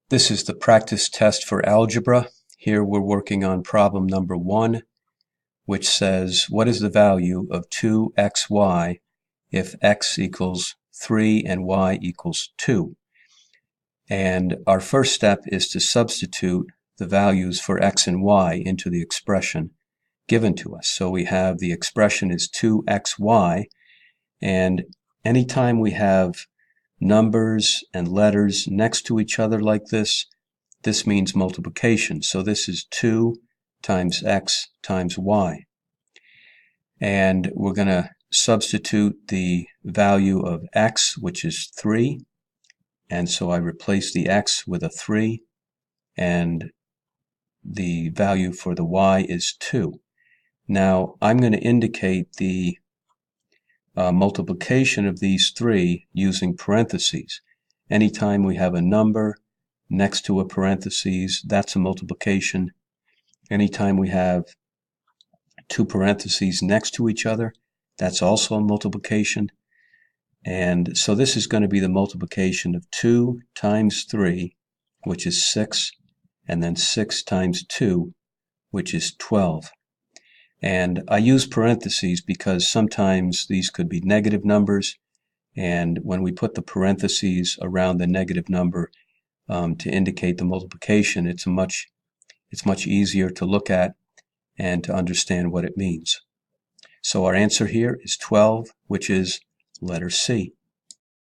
This is the practice test for algebra. Here we're working on problem number 1, which says, what is the value of 2xy if x equals 3 and y equals 2? And our first step is to substitute the values for x and y into the expression given to us. So we have the expression is 2xy, and anytime we have numbers and letters next to each other like this means multiplication. So this is 2 times x times y. And we're going to substitute the value of x, which is 3. And so I replace the x with a 3, and the value for the y is 2. Now I'm going to indicate the multiplication of these three using parentheses. Anytime we have a number next to a parentheses, that's a multiplication. Anytime we have two parentheses next to each other, that's also a multiplication. And so this is going to be the multiplication of 2 times 3, which is 6, and then 6 times 2, which is 12. And I use parentheses because sometimes these could be negative numbers, and when we put the parentheses around the negative number to indicate the multiplication, it's much easier to look at and to understand what it means. So our answer here is 12, which is letter C.